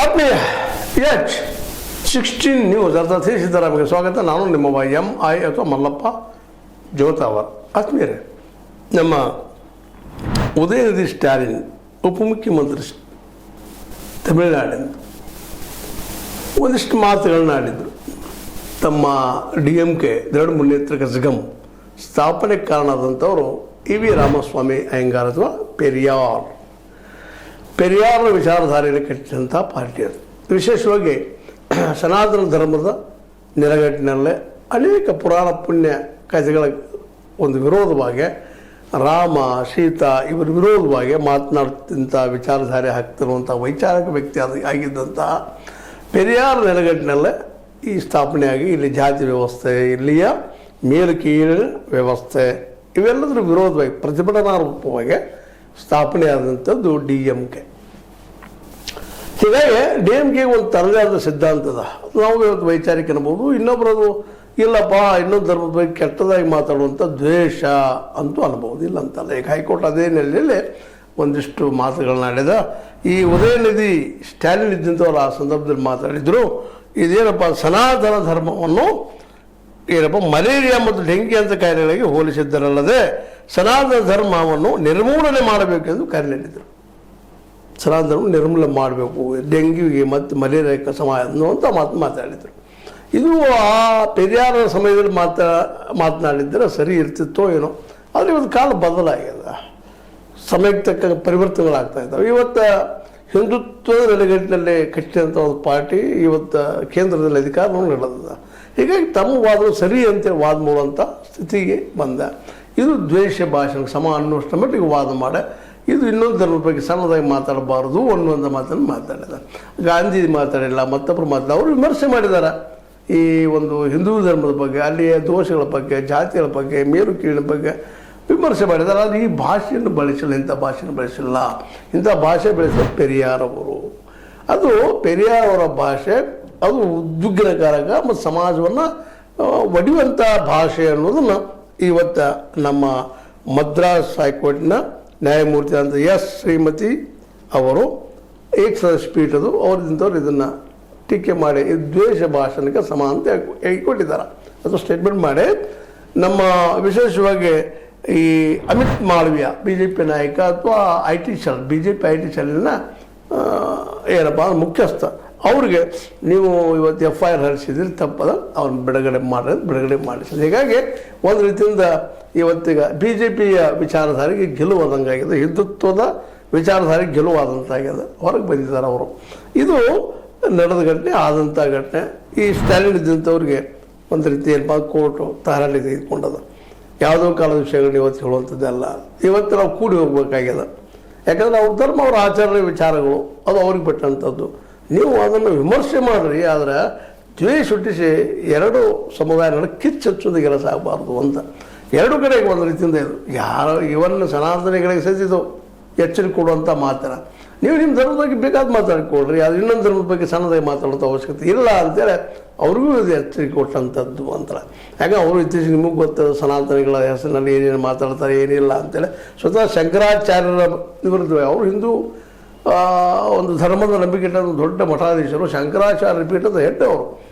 ಆತ್ಮೀಯ H16 news ಅರ್ಥಾತ್ ಸಿದ್ದರಾಮಯ್ಯ ಸ್ವಾಗತ. ನಾನು ನಿಮ್ಮ MI ಅಥವಾ ಮಲ್ಲಪ್ಪ ಜೋತಾವರ್. ಆತ್ಮೀಯರೇ, ನಮ್ಮ ಉದಯನಿಧಿ ಸ್ಟಾಲಿನ್ ಉಪಮುಖ್ಯಮಂತ್ರಿ ತಮಿಳುನಾಡಿನ ಒಂದಿಷ್ಟು ಮಾತುಗಳನ್ನ ಆಡಿದರು. ತಮ್ಮ DMK ದೃಢ ಮುನ್ನೇತ್ರ ಕಜಗಂ ಸ್ಥಾಪನೆಗೆ ಕಾರಣವಾದಂಥವರು EV ರಾಮಸ್ವಾಮಿ ಅಯ್ಯಂಗಾರ್ ಅಥವಾ ಪೆರಿಯಾರ್ ವಿಚಾರಧಾರೆಯನ್ನು ಕಟ್ಟಿದಂಥ ಪಾರ್ಟಿ ಅದು. ವಿಶೇಷವಾಗಿ ಸನಾತನ ಧರ್ಮದ ನೆಲೆಗಟ್ಟಿನಲ್ಲೇ ಅನೇಕ ಪುರಾಣ ಪುಣ್ಯ ಕಥೆಗಳ ಒಂದು ವಿರೋಧವಾಗಿ ರಾಮ ಸೀತಾ ಇವರ ವಿರೋಧವಾಗಿ ಮಾತನಾಡ್ತಿಂಥ ವಿಚಾರಧಾರೆ ಹಾಕ್ತಿರುವಂಥ ವೈಚಾರಿಕ ವ್ಯಕ್ತಿ ಆಗಿದ್ದಂತಹ ಪೆರಿಯಾರ್ ನೆಲೆಗಟ್ಟಿನಲ್ಲೇ ಈ ಸ್ಥಾಪನೆಯಾಗಿ ಇಲ್ಲಿ ಜಾತಿ ವ್ಯವಸ್ಥೆ, ಇಲ್ಲಿಯ ಮೇಲು ಕೀಳು ವ್ಯವಸ್ಥೆ ಇವೆಲ್ಲದರ ವಿರೋಧವಾಗಿ ಪ್ರತಿಭಟನಾ ರೂಪವಾಗಿ ಸ್ಥಾಪನೆಯಾದಂಥದ್ದು DMK. ಹೀಗಾಗಿ DMK ಒಂದು ತರಗಾರದ ಸಿದ್ಧಾಂತದ ನಾವು ಇವತ್ತು ವೈಚಾರಿಕ ಅನ್ಬೋದು, ಇನ್ನೊಬ್ಬರದು ಇಲ್ಲಪ್ಪ ಇನ್ನೊಂದು ಧರ್ಮದ ಬಗ್ಗೆ ಕೆಟ್ಟದಾಗಿ ಮಾತಾಡುವಂಥ ದ್ವೇಷ ಅಂತೂ ಅನ್ಬೋದು, ಇಲ್ಲ ಅಂತಲ್ಲ. ಈಗ ಹೈಕೋರ್ಟ್ ಅದೇ ನೆಲೆಯಲ್ಲಿ ಒಂದಿಷ್ಟು ಮಾತುಗಳನ್ನ ಆಡಿದ. ಈ ಉದಯನಿಧಿ ಸ್ಟಾಲಿನ್ ಇದ್ದಂಥವ್ರು ಆ ಸಂದರ್ಭದಲ್ಲಿ ಮಾತಾಡಿದರು, ಇದೇನಪ್ಪ ಸನಾತನ ಧರ್ಮವನ್ನು ಏನಪ್ಪ ಮಲೇರಿಯಾ ಮತ್ತು ಡೆಂಗಿ ಅಂತ ಕಾಯಿಲೆಗಳಿಗೆ ಹೋಲಿಸಿದ್ದರಲ್ಲದೆ ಸನಾತನ ಧರ್ಮವನ್ನು ನಿರ್ಮೂಲನೆ ಮಾಡಬೇಕೆಂದು ಕರೆ ನೀಡಿದರು. ಸನಾತನ ಧರ್ಮ ನಿರ್ಮೂಲನೆ ಮಾಡಬೇಕು, ಡೆಂಗ್ಯೂಗೆ ಮತ್ತು ಮಲೇರಿಯಾಕ್ಕೆ ಸಮ ಅನ್ನುವಂಥ ಮಾತಾಡಿದರು. ಇದು ಆ ಪೆರಿಯಾರ ಸಮಯದಲ್ಲಿ ಮಾತನಾಡಿದ್ದರೆ ಸರಿ ಇರ್ತಿತ್ತೋ ಏನೋ. ಆದರೆ ಇವತ್ತು ಕಾಲ ಬದಲಾಗ್ಯದ, ಸಮಯಕ್ಕೆ ತಕ್ಕ ಪರಿವರ್ತನೆಗಳಾಗ್ತಾ ಇದ್ದಾವೆ. ಇವತ್ತು ಹಿಂದುತ್ವದ ನೆಲೆಗಟ್ಟಿನಲ್ಲಿ ಕಟ್ಟಿದಂಥ ಒಂದು ಪಾರ್ಟಿ ಇವತ್ತು ಕೇಂದ್ರದಲ್ಲಿ ಅಧಿಕಾರವನ್ನು ನಡೆದ. ಹೀಗಾಗಿ ತಮ್ಮ ವಾದ ಸರಿ ಅಂತೇಳಿ ವಾದ ಮಾಡುವಂಥ ಸ್ಥಿತಿಗೆ ಬಂದ. ಇದು ದ್ವೇಷ ಭಾಷೆಗೆ ಸಮ ಅನ್ನುವಷ್ಟು ಮಟ್ಟಿಗೆ ವಾದ ಮಾಡ. ಇದು ಇನ್ನೊಂದು ಧರ್ಮದ ಬಗ್ಗೆ ಸಣ್ಣದಾಗಿ ಮಾತಾಡಬಾರ್ದು ಅನ್ನುವಂಥ ಮಾತನ್ನು ಮಾತಾಡಿದ. ಗಾಂಧಿ ಮಾತಾಡಿಲ್ಲ, ಮತ್ತೊಬ್ಬರು ಮಾತಾಡ ಅವರು ವಿಮರ್ಶೆ ಮಾಡಿದ್ದಾರೆ ಈ ಒಂದು ಹಿಂದೂ ಧರ್ಮದ ಬಗ್ಗೆ, ಅಲ್ಲಿಯ ದೋಷಗಳ ಬಗ್ಗೆ, ಜಾತಿಗಳ ಬಗ್ಗೆ, ಮೇಲು ಕೀಳಿನ ಬಗ್ಗೆ ವಿಮರ್ಶೆ ಮಾಡಿದ್ದಾರೆ. ಆದರೆ ಈ ಭಾಷೆಯನ್ನು ಬಳಸಿಲ್ಲ, ಇಂಥ ಭಾಷೆಯನ್ನು ಬಳಸಿಲ್ಲ. ಇಂಥ ಭಾಷೆ ಬೆಳೆಸಿದ ಪೆರಿಯಾರ್ ಅವರು. ಅದು ಪೆರಿಯಾರ್ ಅವರ ಭಾಷೆ, ಅದು ಉದ್ವಿಗ್ನಕಾರಕ ಮತ್ತು ಸಮಾಜವನ್ನು ಒಡೆಯುವಂಥ ಭಾಷೆ ಅನ್ನೋದನ್ನು ಇವತ್ತು ನಮ್ಮ ಮದ್ರಾಸ್ ಹೈಕೋರ್ಟಿನ ನ್ಯಾಯಮೂರ್ತಿ ಅಂತ ಶ್ರೀಮತಿ ಅವರು ಏಕಸದಸ್ಯ ಪೀಠದು ಅವರಿಂದವ್ರು ಇದನ್ನು ಟೀಕೆ ಮಾಡಿ ದ್ವೇಷ ಭಾಷಣಕ್ಕೆ ಸಮ ಅಂತ ಹೇಳ್ಕೊಟ್ಟಿದ್ದಾರೆ. ಅದು ಸ್ಟೇಟ್ಮೆಂಟ್ ಮಾಡಿ ನಮ್ಮ ವಿಶೇಷವಾಗಿ ಈ ಅಮಿತ್ ಮಾಳವಿಯಾ BJP ನಾಯಕ ಅಥವಾ BJP IT ಸೆಲ್ನ ಏನಪ್ಪ ಮುಖ್ಯಸ್ಥ, ಅವ್ರಿಗೆ ನೀವು ಇವತ್ತು FIR ಹರಿಸಿದ್ರೆ ತಪ್ಪದ, ಅವ್ರನ್ನ ಬಿಡುಗಡೆ ಮಾಡಿಸಿದ. ಹೀಗಾಗಿ ಒಂದು ರೀತಿಯಿಂದ ಇವತ್ತೀಗ BJPಯ ವಿಚಾರಧಾರೆಗೆ ಗೆಲುವಾದಂಗಾಗಿದೆ, ಹಿಂದುತ್ವದ ವಿಚಾರಧಾರೆಗೆ ಗೆಲುವಾದಂತಾಗಿದೆ, ಹೊರಗೆ ಬಂದಿದ್ದಾರೆ ಅವರು. ಇದು ನಡೆದ ಘಟನೆ, ಆದಂಥ ಘಟನೆ. ಈ ಸ್ಟಾಲಿನ್ ಇದ್ದಂಥವ್ರಿಗೆ ಒಂದು ರೀತಿ ಏನಪ್ಪ ಕೋರ್ಟು ತಾರಾಳಿ ತೆಗೆದುಕೊಂಡದ. ಯಾವುದೋ ಕಾಲದ ವಿಷಯಗಳನ್ನ ಇವತ್ತು ಹೇಳುವಂಥದ್ದೆಲ್ಲ ಇವತ್ತು ನಾವು ಕೂಡಿ ಹೋಗ್ಬೇಕಾಗ್ಯದ. ಯಾಕಂದರೆ ಅವ್ರ ಧರ್ಮ, ಅವ್ರ ಆಚರಣೆ ವಿಚಾರಗಳು ಅದು ಅವ್ರಿಗೆ ಬಿಟ್ಟಂಥದ್ದು. ನೀವು ಅದನ್ನು ವಿಮರ್ಶೆ ಮಾಡಿರಿ, ಆದರೆ ದ್ವೇಷ ಹುಟ್ಟಿಸಿ ಎರಡು ಸಮುದಾಯ ನಡುವೆ ಕಿಚ್ಚಚ್ಚೋದು ಕೆಲಸ ಆಗಬಾರ್ದು ಅಂತ ಎರಡು ಕಡೆಗೆ ಒಂದು ರೀತಿಯಿಂದ ಇದು ಯಾರು ಇವನ್ನು ಸನಾತನಿಗಳಿಗೆ ಸಹಿಸಿದ್ದು ಎಚ್ಚರಿಕೆ ಕೊಡುವಂಥ ಮಾತನ್ನ ನೀವು ನಿಮ್ಮ ಧರ್ಮದ ಬಗ್ಗೆ ಬೇಕಾದ ಮಾತಾಡ್ಕೊಳ್ರಿ, ಅದು ಇನ್ನೊಂದು ಧರ್ಮದ ಬಗ್ಗೆ ಸಣ್ಣದಾಗಿ ಮಾತಾಡುವಂಥ ಅವಶ್ಯಕತೆ ಇಲ್ಲ ಅಂತೇಳಿ ಅವ್ರಿಗೂ ಇದು ಎಚ್ಚರಿಕೆ ಕೊಟ್ಟಂಥದ್ದು ಅಂತ. ಯಾಕೆ ಅವರು ಇತ್ತೀಚೆಗೆ ನಿಮಗೆ ಗೊತ್ತದ ಸನಾತನಿಗಳ ಹೆಸರಿನಲ್ಲಿ ಏನೇನು ಮಾತಾಡ್ತಾರೆ ಏನಿಲ್ಲ ಅಂತೇಳಿ. ಸ್ವತಃ ಶಂಕರಾಚಾರ್ಯರ ವಿರುದ್ಧ ಅವರು ಹಿಂದೂ ಒಂದು ಧರ್ಮದ ನಂಬಿಕೆ ಇಟ್ಟ ದೊಡ್ಡ ಮಠಾಧೀಶರು, ಶಂಕರಾಚಾರ್ಯ ಪೀಠದ ಹೆಡ್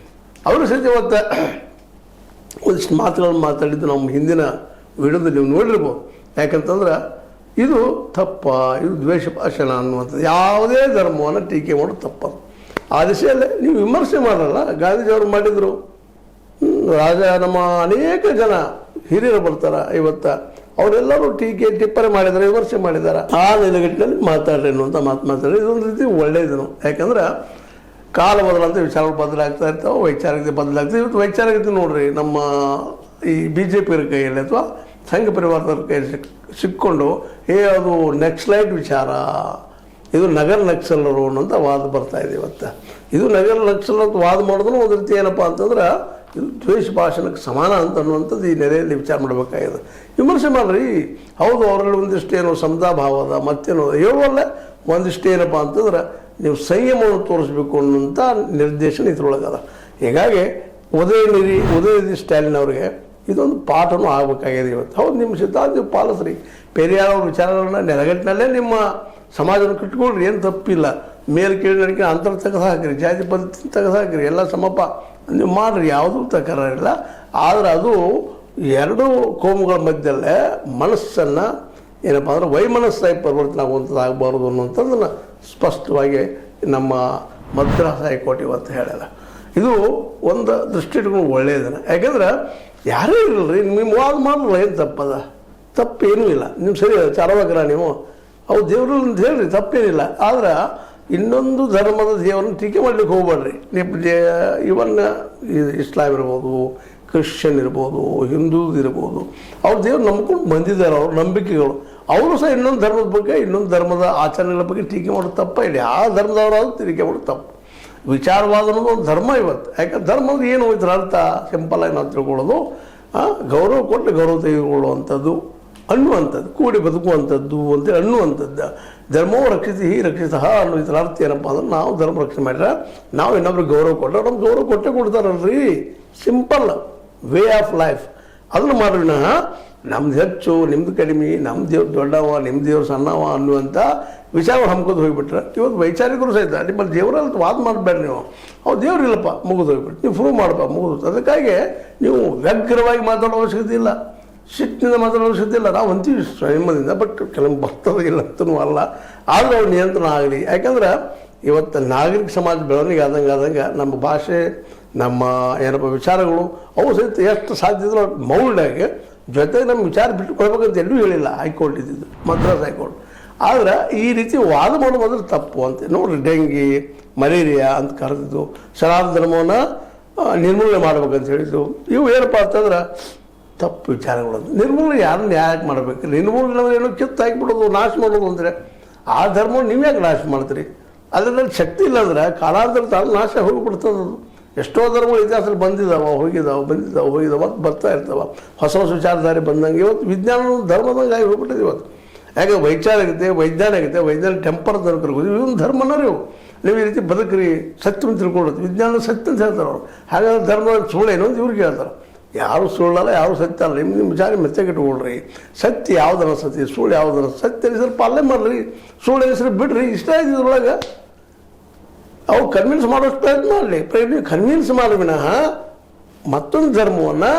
ಅವರು ಸಹಿತ ಇವತ್ತು ಒಂದಿಷ್ಟು ಮಾತುಗಳನ್ನು ಮಾತಾಡಿದ್ದು ನಮ್ಮ ಹಿಂದಿನ ವಿಡಿಯೋದಲ್ಲಿ ನೀವು ನೋಡಿರ್ಬೋದು. ಯಾಕಂತಂದ್ರೆ ಇದು ತಪ್ಪ, ಇದು ದ್ವೇಷ ಭಾಷಣ ಅನ್ನುವಂಥದ್ದು. ಯಾವುದೇ ಧರ್ಮವನ್ನು ಟೀಕೆ ಮಾಡೋದು ತಪ್ಪದು. ಆ ದಿಶೆಯಲ್ಲೇ ನೀವು ವಿಮರ್ಶೆ ಮಾಡಲ್ಲ. ಗಾಂಧೀಜಿಯವರು ಮಾಡಿದರು, ನಮ್ಮ ಅನೇಕ ಜನ ಹಿರಿಯರು ಬರ್ತಾರೆ ಇವತ್ತು, ಅವರೆಲ್ಲರೂ ಟೀಕೆ ಟಿಪ್ಪಣಿ ಮಾಡಿದ್ದಾರೆ, ವಿಮರ್ಶೆ ಮಾಡಿದ್ದಾರೆ. ಆ ನೆಲೆಗಟ್ಟಿನಲ್ಲಿ ಮಾತಾಡ್ರಿ ಅನ್ನುವಂಥ ಮಾತಾಡಿ ಇದೊಂದು ರೀತಿ ಒಳ್ಳೆಯದು. ಯಾಕಂದ್ರೆ ಕಾಲ ಬದಲಾದಂಥ ವಿಚಾರಗಳು ಬದಲಾಗ್ತಾ ಇರ್ತಾವೆ, ವೈಚಾರಿಕತೆ ಬದಲಾಗ್ತದೆ. ಇವತ್ತು ವೈಚಾರಿಕತೆ ನೋಡ್ರಿ ನಮ್ಮ ಈ BJP ಕೈಯಲ್ಲಿ ಅಥವಾ ಸಂಘ ಪರಿವಾರದ ಕೈಯಲ್ಲಿ ಸಿಕ್ಕೊಂಡು ಅದು ನಕ್ಸಲೈಟ್ ವಿಚಾರ, ಇದು ನಗರ ನಕ್ಸಲರು ಅನ್ನೋಂಥ ವಾದ ಬರ್ತಾಯಿದೆ ಇವತ್ತು. ಇದು ನಗರ ನಕ್ಸಲ್ ಅಂತ ವಾದ ಮಾಡಿದ್ರು ಒಂದು ರೀತಿ ಏನಪ್ಪ ಅಂತಂದ್ರೆ ಇದು ದ್ವೇಷ ಭಾಷಣಕ್ಕೆ ಸಮಾನ ಅಂತ ಅನ್ನುವಂಥದ್ದು ಈ ನೆಲೆಯಲ್ಲಿ ವಿಚಾರ ಮಾಡಬೇಕಾಗಿದೆ. ವಿಮರ್ಶೆ ಮಾಡಿರಿ. ಹೌದು, ಅವರಲ್ಲಿ ಒಂದಿಷ್ಟು ಏನೋ ಸಮತಾಭಾವದ ಮತ್ತೇನೋ ಹೇಳುವಲ್ಲ, ಒಂದಿಷ್ಟು ಏನಪ್ಪ ಅಂತಂದ್ರೆ ನೀವು ಸಂಯಮವನ್ನು ತೋರಿಸ್ಬೇಕು ಅನ್ನೋಂಥ ನಿರ್ದೇಶನ ಇದ್ರೊಳಗದ. ಹೀಗಾಗಿ ಉದಯನಿಧಿ ಸ್ಟಾಲಿನ್ ಅವರಿಗೆ ಇದೊಂದು ಪಾಠನೂ ಆಗಬೇಕಾಗಿದೆ ಇವತ್ತು. ಹೌದು, ನಿಮ್ಮ ಸಿದ್ಧಾಂತ ನೀವು ಪಾಲಿಸ್ರಿ. ಪೆರಿಯಾರ್ ಅವ್ರ ವಿಚಾರಗಳನ್ನ ನೆಲೆಗಟ್ಟಿನಲ್ಲೇ ನಿಮ್ಮ ಸಮಾಜವನ್ನು ಕಟ್ಕೊಳ್ರಿ, ಏನು ತಪ್ಪಿಲ್ಲ. ಮೇಲೆ ಕೀಳಿನಡಿಕೆ ಅಂತರ ತೆಗೆದು ಹಾಕಿರಿ, ಜಾತಿ ಪದ್ಧತಿ ತೆಗೆದು ಹಾಕಿರಿ, ಎಲ್ಲ ಸಮಪ ನೀವು ಮಾಡಿರಿ, ಯಾವುದೂ ತಕರಾರಿಲ್ಲ. ಆದರೆ ಅದು ಎರಡು ಕೋಮುಗಳ ಮಧ್ಯದಲ್ಲೇ ಮನಸ್ಸನ್ನು ಏನಪ್ಪ ಅಂದ್ರೆ ವೈಮನಸ್ಸಾಗಿ ಪರಿವರ್ತನೆ ಆಗುವಂಥದ್ದಾಗಬಾರ್ದು ಅನ್ನುವಂಥದ್ದನ್ನು ಸ್ಪಷ್ಟವಾಗಿ ನಮ್ಮ ಮದ್ರಾಸ್ ಹೈಕೋರ್ಟ್ ಇವತ್ತು ಹೇಳ್ಯಾರ. ಇದು ಒಂದು ದೃಷ್ಟಿ ಇಟ್ಕೊಂಡು ಒಳ್ಳೆಯದನ್ನು. ಯಾಕೆಂದ್ರೆ ಯಾರೇ ಇರಲ್ರಿ, ನಿಮ್ಮ ವಾದ ಮಾಡಲ್ಲ, ಏನು ತಪ್ಪದ? ತಪ್ಪೇನೂ ಇಲ್ಲ, ನೀವು ಸರಿ ಚಾರವಾಗ್ರ ನೀವು ಅವು ದೇವರು ಅಂತ ಹೇಳ್ರಿ, ತಪ್ಪೇನಿಲ್ಲ. ಆದ್ರೆ ಇನ್ನೊಂದು ಧರ್ಮದ ದೇವರನ್ನು ಟೀಕೆ ಮಾಡ್ಲಿಕ್ಕೆ ಹೋಗ್ಬೇಡ್ರಿ. ನೀವು ಇವನ್ ಇಸ್ಲಾಂ ಇರ್ಬೋದು, ಕ್ರಿಶ್ಚಿಯನ್ ಇರ್ಬೋದು, ಹಿಂದೂ ಇರ್ಬೋದು, ಅವ್ರ ದೇವ್ರು ನಂಬ್ಕೊಂಡು ಬಂದಿದ್ದಾರೆ, ಅವ್ರ ನಂಬಿಕೆಗಳು. ಅವರು ಸಹ ಇನ್ನೊಂದು ಧರ್ಮದ ಬಗ್ಗೆ, ಇನ್ನೊಂದು ಧರ್ಮದ ಆಚರಣೆಗಳ ಬಗ್ಗೆ ಟೀಕೆ ಮಾಡೋದು ತಪ್ಪ ಇಲ್ಲ. ಆ ಧರ್ಮದವರಾದ್ರೂ ಟೀಕೆ ಮಾಡೋದು ತಪ್ಪು. ವಿಚಾರವಾದ ಅನ್ನೋದು ಒಂದು ಧರ್ಮ ಇವತ್ತು. ಯಾಕಂದ್ರೆ ಧರ್ಮದ ಏನು ಇದ್ರ ಅರ್ಥ ಸಿಂಪಲಾಗಿ ನಾವು ತಿಳ್ಕೊಳ್ಳೋದು, ಗೌರವ ಕೊಟ್ಟು ಗೌರವ ತೆಗೆದುಕೊಳ್ಳುವಂಥದ್ದು, ಅನ್ನುವಂಥದ್ದು, ಕೂಡಿ ಬದುಕುವಂಥದ್ದು ಅಂತೇಳಿ ಅನ್ನುವಂಥದ್ದು. ಧರ್ಮವು ರಕ್ಷಿಸಿ ರಕ್ಷಿತ ಅನ್ನೋ ಇದರ ಅರ್ಥ ಏನಪ್ಪ ಅಂದ್ರೆ ನಾವು ಧರ್ಮ ರಕ್ಷಣೆ ಮಾಡಿದ್ರೆ ನಾವು ಇನ್ನೊಬ್ರಿಗೆ ಗೌರವ ಕೊಟ್ಟರೆ ನಮ್ಗೆ ಗೌರವ ಕೊಟ್ಟೇ ಕೊಡ್ತಾರಲ್ರಿ. Simple way of life. ಅದನ್ನು ಮಾಡ್ರಿ. ನಮ್ದು ಹೆಚ್ಚು, ನಿಮ್ದು ಕಡಿಮೆ, ನಮ್ಮ ದೇವ್ರು ದೊಡ್ಡವ, ನಿಮ್ಮ ದೇವ್ರು ಸಣ್ಣವ ಅನ್ನುವಂಥ ವಿಚಾರಗಳು ಹಮ್ಕೋದು ಹೋಗಿಬಿಟ್ರೆ ಇವತ್ತು ವೈಚಾರಿಕರು ಸಹಿತ ನಿಮ್ಮಲ್ಲಿ ದೇವರಲ್ಲಿ ವಾದ ಮಾಡಬೇಡ್ರಿ. ನೀವು ಅವ್ರು ದೇವ್ರು ಇಲ್ಲಪ್ಪ, ಮುಗಿದು ಹೋಗ್ಬಿಟ್ಟು ನೀವು ಪ್ರೂವ್ ಮಾಡಪ್ಪ, ಮುಗಿದು. ಅದಕ್ಕಾಗಿ ನೀವು ವ್ಯಗ್ರವಾಗಿ ಮಾತಾಡೋ ಅವಶ್ಯಕತೆ ಇಲ್ಲ, ಸಿಟ್ಟಿನಿಂದ ಮಾತಾಡೋ ಅವಶ್ಯಕತೆ ಇಲ್ಲ. ನಾವು ಅಂತೀವಿ ಸ್ವಯಂದಿಂದ, ಬಟ್ ಕೆಲವು ಬರ್ತದೆ ಇಲ್ಲ ಅಂತನೂ ಅಲ್ಲ. ಆದರೆ ಅವ್ರ ನಿಯಂತ್ರಣ ಆಗಲಿ. ಯಾಕಂದ್ರೆ ಇವತ್ತು ನಾಗರಿಕ ಸಮಾಜ ಬೆಳವಣಿಗೆ ಆದಂಗೆ ನಮ್ಮ ಭಾಷೆ, ನಮ್ಮ ಏನಪ್ಪ ವಿಚಾರಗಳು ಅವು ಸಹಿತ ಎಷ್ಟು ಸಾಧ್ಯ ಇದ್ರೂ ಮೌಲ್ಡಾಗಿ ಜೊತೆಗೆ ನಮ್ಮ ವಿಚಾರ ಬಿಟ್ಟುಕೊಳ್ಬೇಕಂತ ಎಲ್ಲೂ ಹೇಳಿಲ್ಲ ಹೈಕೋರ್ಟ್ ಇದ್ದಿದ್ದು, ಮದ್ರಾಸ್ ಹೈಕೋರ್ಟ್. ಆದರೆ ಈ ರೀತಿ ವಾದ ಮಾಡೋದಾದ್ರೆ ತಪ್ಪು ಅಂತ ನೋಡ್ರಿ. ಡೆಂಗಿ, ಮಲೇರಿಯಾ ಅಂತ ಕರೆದಿದ್ದು, ಸನಾತನ ಧರ್ಮವನ್ನು ನಿರ್ಮೂಲನೆ ಮಾಡ್ಬೇಕಂತ ಹೇಳಿದ್ದು, ಇವು ಏನಪ್ಪ ಅಂತಂದ್ರೆ ತಪ್ಪು ವಿಚಾರಗಳು. ನಿರ್ಮೂಲನೆ ಯಾರನ್ನ ಯಾಕೆ ಮಾಡಬೇಕು? ನಿರ್ಮೂಲನೆ ಅಂದರೆ ಏನೋ ಕಿತ್ತು ಹಾಕಿಬಿಡೋದು, ನಾಶ ಮಾಡೋದು ಅಂದರೆ ಆ ಧರ್ಮವನ್ನು ನೀವು ಯಾಕೆ ನಾಶ ಮಾಡ್ತೀರಿ? ಅದರಲ್ಲಿ ಶಕ್ತಿ ಇಲ್ಲ ಅಂದ್ರೆ ಕಾಲಾಂತರ ತಾನು ನಾಶ ಹೋಗಿಬಿಡ್ತದೆ. ಅದು ಎಷ್ಟೋ ಧರ್ಮಗಳು ಇತಿಹಾಸದಲ್ಲಿ ಬಂದಿದ್ದಾವೆ, ಹೋಗಿದ್ದಾವೆ ಮತ್ತು ಬರ್ತಾ ಇರ್ತಾವೆ. ಹೊಸ ಹೊಸ ವಿಚಾರಧಾರೆ ಬಂದಂಗೆ ಇವತ್ತು ವಿಜ್ಞಾನ ಧರ್ಮದಂಗೆ ಆಗಿ ಹೋಗ್ಬಿಟ್ಟಿದೆ ಇವತ್ತು. ಯಾಕೆ ವೈಚಾರಿಕತೆ, ವೈಜ್ಞಾನಿಕ ಟೆಂಪರ್ ತನಕರ್ಬೋದು ಇವನು ಧರ್ಮನ ರೀ. ನೀವು ಈ ರೀತಿ ಬದುಕ್ರಿ, ಸತ್ಯವನ್ನು ತಿಳ್ಕೊಳ್ಳೋದು, ವಿಜ್ಞಾನ ಸತ್ಯ ಅಂತ ಹೇಳ್ತಾರೆ ಅವರು. ಹಾಗಾದ್ರೆ ಧರ್ಮದ ಸುಳ್ಳೇನು ಅಂತ ಇವ್ರಿಗೆ ಹೇಳ್ತಾರೆ. ಯಾರು ಸುಳ್ಳಲ್ಲ, ಯಾರು ಸತ್ಯ ಅಲ್ಲ. ನಿಮ್ಮ ವಿಚಾರ ಮೆಚ್ಚಗಿಟ್ಕೊಳ್ರಿ. ಸತ್ಯ ಯಾವುದರ ಸತ್ಯ, ಸುಳ್ಳು ಯಾವುದರ ಸತ್ಯ ಹೆಸರು ಪಾಲನೆ ಮಾಡಿರಿ, ಸುಳ್ಳು ಹೆಸರು ಬಿಡ್ರಿ. ಇಷ್ಟ ಆಯ್ತು ಇದ್ರೊಳಗೆ ಅವು ಕನ್ವಿನ್ಸ್ ಮಾಡೋಷ್ಟು ಪ್ರಯತ್ನ ಕನ್ವಿನ್ಸ್ ಮಾಡಿ ವಿನಃ ಮತ್ತೊಂದು ಧರ್ಮವನ್ನು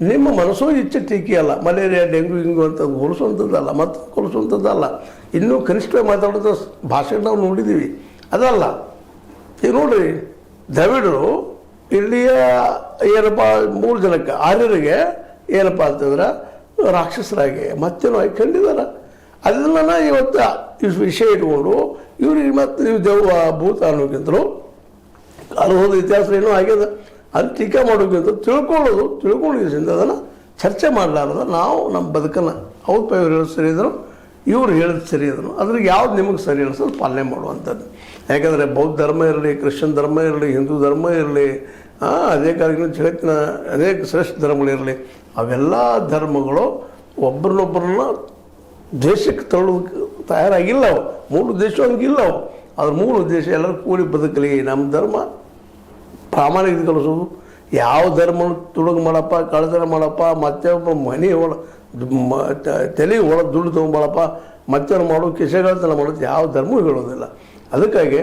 ನಿಮ್ಮ ಮನಸ್ಸು ಇಚ್ಛೆ ಟೀಕೆ ಅಲ್ಲ. ಮಲೇರಿಯಾ, ಡೆಂಗು ಹಿಂಗು ಅಂತ ಹೋಲಿಸುವಂಥದ್ದಲ್ಲ, ಮತ್ತು ಕೊಲಿಸುವಂಥದ್ದಲ್ಲ. ಇನ್ನೂ ಕನಿಷ್ಠ ಮಾತಾಡೋದು ಭಾಷೆ ನಾವು ನೋಡಿದ್ದೀವಿ, ಅದಲ್ಲ. ಈಗ ನೋಡ್ರಿ, ದ್ರವಿಡರು ಇಲ್ಲಿಯ ಏನಪ್ಪ 3 ಜನಕ್ಕೆ ಆರ್ಯರಿಗೆ ಏನಪ್ಪ ಅಂತಂದ್ರೆ ರಾಕ್ಷಸರಾಗಿ ಮತ್ತೇನೋ ಆಗಿ ಕಂಡಿದ್ದಾರೆ. ಅದನ್ನ ಇವತ್ತು ಈ ವಿಷಯ ಇಟ್ಕೊಂಡು ಇವ್ರಿಗೆ ಮತ್ತು ನೀವು ದೆವ್ವ ಭೂತ ಅನ್ನೋಕ್ಕಿಂತಲೂ ಅಲ್ಲಿ ಹೋದ ಇತಿಹಾಸ ಏನೋ ಆಗ್ಯದ, ಅದು ಟೀಕೆ ಮಾಡೋಕ್ಕಿಂತ ತಿಳ್ಕೊಳ್ಳೋದ್ರಿಂದ ಅದನ್ನು ಚರ್ಚೆ ಮಾಡಲಾರ್ದ ನಾವು ನಮ್ಮ ಬದುಕನ್ನು ಅವ್ರ ಇವ್ರು ಹೇಳೋದು ಸರಿ ಇದ್ರು, ಇವ್ರು ಹೇಳೋದು ಸರಿ ಇದ್ರು, ಅದ್ರಿಗೆ ಯಾವ್ದು ನಿಮಗೆ ಸರಿ ಅನಿಸೋದು ಪಾಲನೆ ಮಾಡುವಂಥದ್ದು. ಯಾಕಂದರೆ ಬೌದ್ಧ ಧರ್ಮ ಇರಲಿ, ಕ್ರಿಶ್ಚಿಯನ್ ಧರ್ಮ ಇರಲಿ, ಹಿಂದೂ ಧರ್ಮ ಇರಲಿ, ಅದೇ ಕಾಲಕ್ಕೆ ಜಗತ್ತಿನ ಅನೇಕ ಶ್ರೇಷ್ಠ ಧರ್ಮಗಳಿರಲಿ, ಅವೆಲ್ಲ ಧರ್ಮಗಳು ಒಬ್ಬರನ್ನೊಬ್ಬರನ್ನ ದೇಶಕ್ಕೆ ತಗೊಳ್ಳೋದಕ್ಕೆ ತಯಾರಾಗಿಲ್ಲ. ಅವು 3 ದೇಶ ಹಂಗಿಲ್ಲ. ಅವು ಅದ್ರ 3 ದೇಶ ಎಲ್ಲರೂ ಕೂಡಿ ಬದುಕಲಿ. ನಮ್ಮ ಧರ್ಮ ಪ್ರಾಮಾಣಿಕತೆ ಕಲಿಸೋದು. ಯಾವ ಧರ್ಮ ತುಡುಗು ಮಾಡಪ್ಪ, ಕಳ್ಳತನ ಮಾಡಪ್ಪ, ಮತ್ತೆ ಮನೆ ತಲೆ ಒಳಗೆ ದುಡ್ಡು ತೊಗೊಂಬಳಪ್ಪ, ಮತ್ತೆ ಮಾಡೋ ಕಿಸೆಗಳತನ ಮಾಡೋದು ಯಾವ ಧರ್ಮವೂ ಹೇಳೋದಿಲ್ಲ. ಅದಕ್ಕಾಗಿ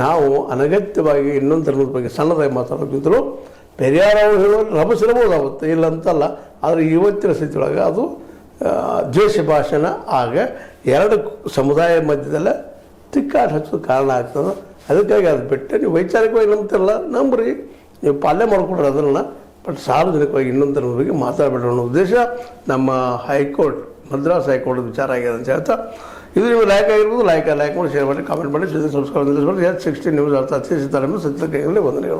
ನಾವು ಅನಗತ್ಯವಾಗಿ ಇನ್ನೊಂದು ಧರ್ಮದ ಬಗ್ಗೆ ಸಣ್ಣದಾಗಿ ಮಾತಾಡೋಕ್ಕಿಂತಲೂ ಪೆರಿಯಾರ್ ಅವರು ಹೇಳೋದು ರಭಸಿರಬಹುದು ಆಗುತ್ತೆ, ಇಲ್ಲ ಅಂತಲ್ಲ. ಆದರೆ ಇವತ್ತಿನ ಸ್ಥಿತಿಯೊಳಗೆ ಅದು ದ್ವೇಷ ಭಾಷಣ ಆಗ 2 ಸಮುದಾಯ ಮಧ್ಯದಲ್ಲೇ ತಿಕ್ಕಾಟ ಹಚ್ಚೋದು ಕಾರಣ ಆಗ್ತದೆ. ಅದಕ್ಕಾಗಿ ಅದು ಬಿಟ್ಟು ನೀವು ವೈಚಾರಿಕವಾಗಿ ನಂಬ್ತಿರಲ್ಲ, ನಂಬ್ರಿ, ನೀವು ಪಾಲನೆ ಮಾಡ್ಕೊಡ್ರಿ ಅದನ್ನು. ಬಟ್ ಸಾರ್ವಜನಿಕವಾಗಿ ಇನ್ನೊಂದು ಧರ್ಮದ ಬಗ್ಗೆ ಮಾತಾಡಬೇಡ ಅನ್ನೋ ಉದ್ದೇಶ ನಮ್ಮ ಹೈಕೋರ್ಟ್, ಮದ್ರಾಸ್ ಹೈಕೋರ್ಟ್ ವಿಚಾರ ಆಗಿದೆ ಅಂತ ಹೇಳ್ತಾ, ಇದು ನೀವು ಲೈಕ್ ಆಗಿರ್ಬೋದು, ಲೈಕ್ ಮಾಡಿ, ಶೇರ್ ಮಾಡಿ, ಕಾಮೆಂಟ್ ಮಾಡಿ, ಸಬ್ಸ್ಕ್ರೈಬ್ ಮಾಡಿ. 16 ನ್ಯೂಸ್ ಅರ್ಥ ಅತ್ಯಂತ ಸತ್ಯ ಕೈಗಳಲ್ಲಿ ವಂದನೆಗಳು.